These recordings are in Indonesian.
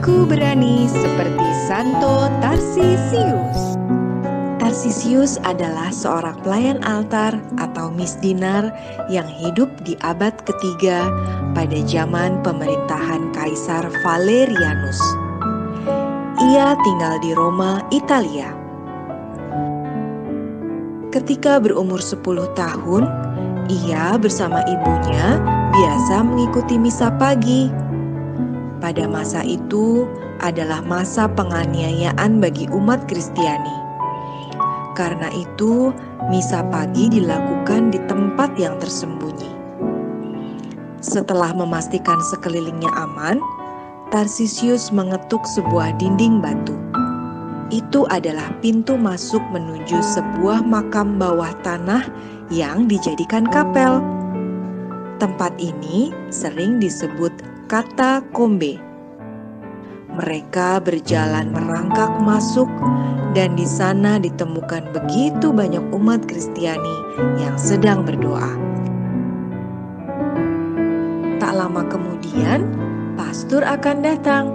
Aku berani seperti Santo Tarsisius. Tarsisius adalah seorang pelayan altar atau misdinar yang hidup di abad ketiga pada zaman pemerintahan Kaisar Valerianus. Ia tinggal di Roma, Italia. Ketika berumur 10 tahun, ia bersama ibunya biasa mengikuti misa pagi. Pada masa itu adalah masa penganiayaan bagi umat Kristiani. Karena itu, misa pagi dilakukan di tempat yang tersembunyi. Setelah memastikan sekelilingnya aman, Tarsisius mengetuk sebuah dinding batu. Itu adalah pintu masuk menuju sebuah makam bawah tanah yang dijadikan kapel. Tempat ini sering disebut katakombe. Mereka berjalan merangkak masuk, dan di sana ditemukan begitu banyak umat Kristiani yang sedang berdoa. Tak lama kemudian, pastor akan datang.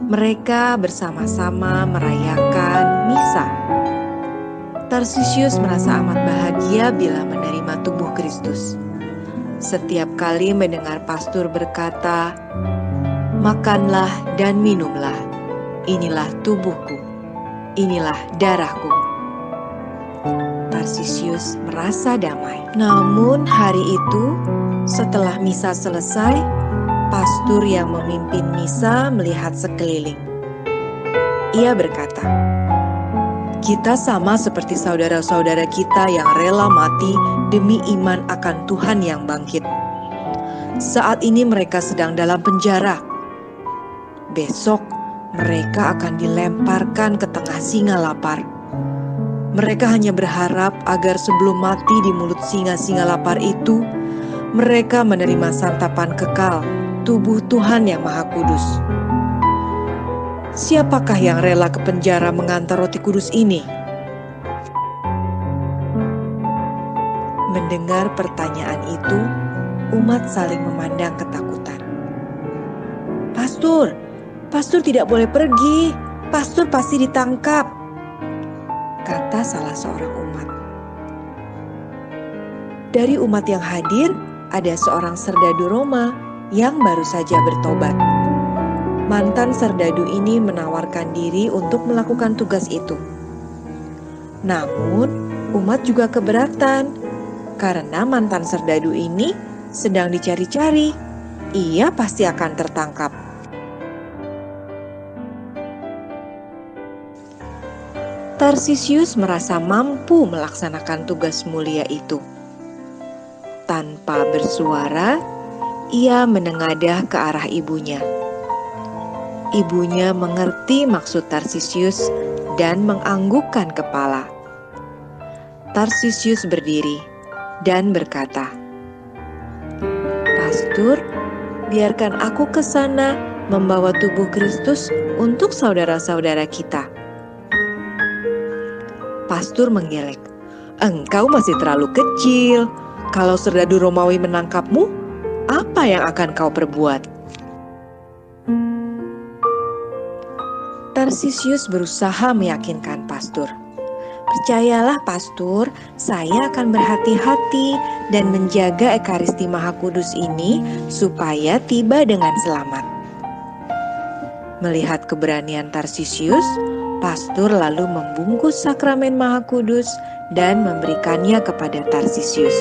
Mereka bersama-sama merayakan misa. Tarsisius merasa amat bahagia bila menerima tubuh Kristus. Setiap kali mendengar pastor berkata, "Makanlah dan minumlah, inilah tubuhku, inilah darahku." Tarsisius merasa damai. Namun hari itu, setelah misa selesai, pastor yang memimpin misa melihat sekeliling. Ia berkata, "Kita sama seperti saudara-saudara kita yang rela mati demi iman akan Tuhan yang bangkit. Saat ini mereka sedang dalam penjara. Besok mereka akan dilemparkan ke tengah singa lapar. Mereka hanya berharap agar sebelum mati di mulut singa-singa lapar itu, mereka menerima santapan kekal tubuh Tuhan yang Maha Kudus. Siapakah yang rela ke penjara mengantar roti kudus ini?" Mendengar pertanyaan itu, umat saling memandang ketakutan. Pastor tidak boleh pergi. Pastor pasti ditangkap," kata salah seorang umat. Dari umat yang hadir, ada seorang serdadu Roma yang baru saja bertobat. Mantan serdadu ini menawarkan diri untuk melakukan tugas itu. Namun, umat juga keberatan karena mantan serdadu ini sedang dicari-cari. Ia pasti akan tertangkap. Tarsisius merasa mampu melaksanakan tugas mulia itu. Tanpa bersuara, ia menengadah ke arah ibunya. Ibunya mengerti maksud Tarsisius dan menganggukkan kepala. Tarsisius berdiri dan berkata, "Pastor, biarkan aku ke sana membawa tubuh Kristus untuk saudara-saudara kita." Pastor menggelek, "Engkau masih terlalu kecil. Kalau serdadu Romawi menangkapmu, apa yang akan kau perbuat?" Tarsisius berusaha meyakinkan pastor. "Percayalah pastor, saya akan berhati-hati dan menjaga Ekaristi Maha Kudus ini supaya tiba dengan selamat." Melihat keberanian Tarsisius, pastor lalu membungkus sakramen Maha Kudus dan memberikannya kepada Tarsisius.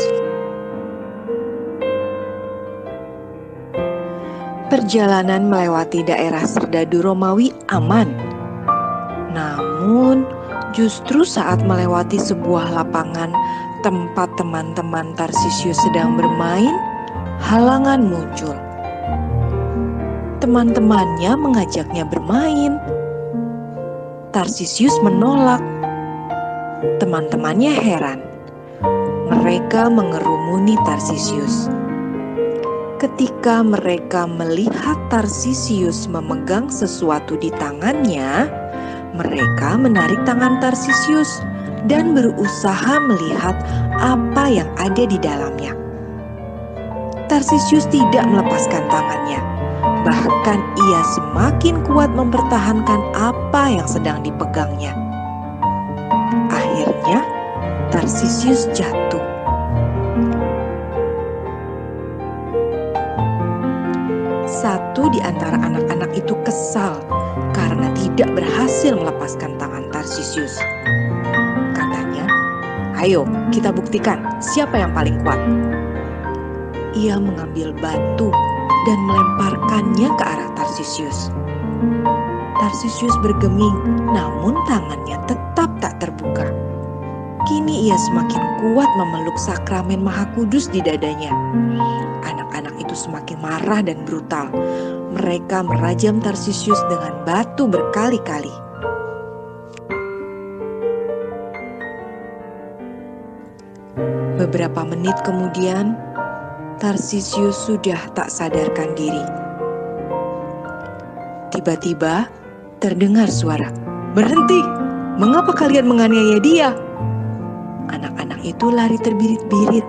Perjalanan melewati daerah serdadu Romawi aman. Namun, justru saat melewati sebuah lapangan tempat teman-teman Tarsisius sedang bermain, halangan muncul. Teman-temannya mengajaknya bermain. Tarsisius menolak. Teman-temannya heran. Mereka mengerumuni Tarsisius. Ketika mereka melihat Tarsisius memegang sesuatu di tangannya, mereka menarik tangan Tarsisius dan berusaha melihat apa yang ada di dalamnya. Tarsisius tidak melepaskan tangannya. Bahkan ia semakin kuat mempertahankan apa yang sedang dipegangnya. Akhirnya, Tarsisius jatuh. Satu di antara anak-anak itu kesal karena tidak berhasil melepaskan tangan Tarsisius. Katanya, "Ayo, kita buktikan siapa yang paling kuat." Ia mengambil batu dan melemparkannya ke arah Tarsisius. Tarsisius bergeming, namun tangannya tetap tak terbuka. Kini ia semakin kuat memeluk sakramen Maha Kudus di dadanya. Anak-anak itu semakin marah dan brutal. Mereka merajam Tarsisius dengan batu berkali-kali. Beberapa menit kemudian, Tarsisius sudah tak sadarkan diri. Tiba-tiba terdengar suara, "Berhenti! Mengapa kalian menganiaya dia?" Anak-anak itu lari terbirit-birit.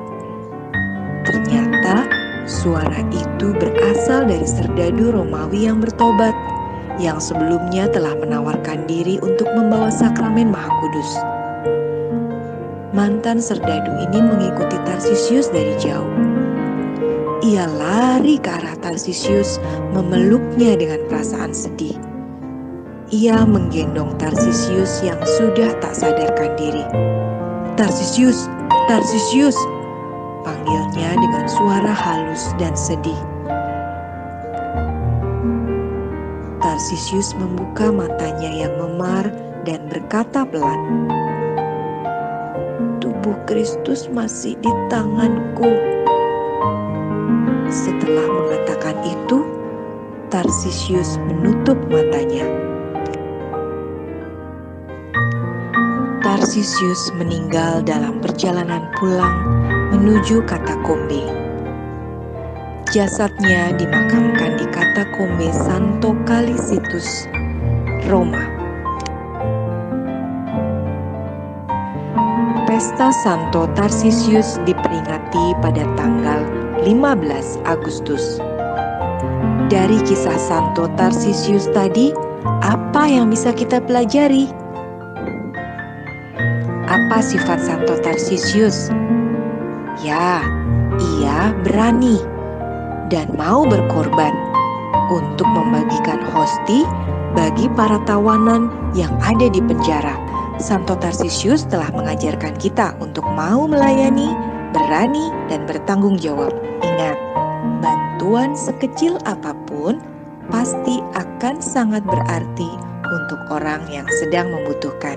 Ternyata suara itu berasal dari serdadu Romawi yang bertobat, yang sebelumnya telah menawarkan diri untuk membawa sakramen Maha Kudus. Mantan serdadu ini mengikuti Tarsisius dari jauh. Ia lari ke arah Tarsisius, memeluknya dengan perasaan sedih. Ia menggendong Tarsisius yang sudah tak sadarkan diri. "Tarsisius, Tarsisius!" panggilnya dengan suara halus dan sedih. Tarsisius membuka matanya yang memar dan berkata pelan, "Tubuh Kristus masih di tanganku." Setelah mengatakan itu, Tarsisius menutup matanya. Tarsisius meninggal dalam perjalanan pulang menuju katakombe. Jasadnya dimakamkan di katakombe Santo Calicitus, Roma. Pesta Santo Tarsisius diperingati pada tanggal 15 Agustus. Dari kisah Santo Tarsisius tadi, apa yang bisa kita pelajari? Apa sifat Santo Tarsisius? Ya, ia berani dan mau berkorban untuk membagikan hosti bagi para tawanan yang ada di penjara. Santo Tarsisius telah mengajarkan kita untuk mau melayani, berani, dan bertanggung jawab. Ingat, bantuan sekecil apapun pasti akan sangat berarti untuk orang yang sedang membutuhkan.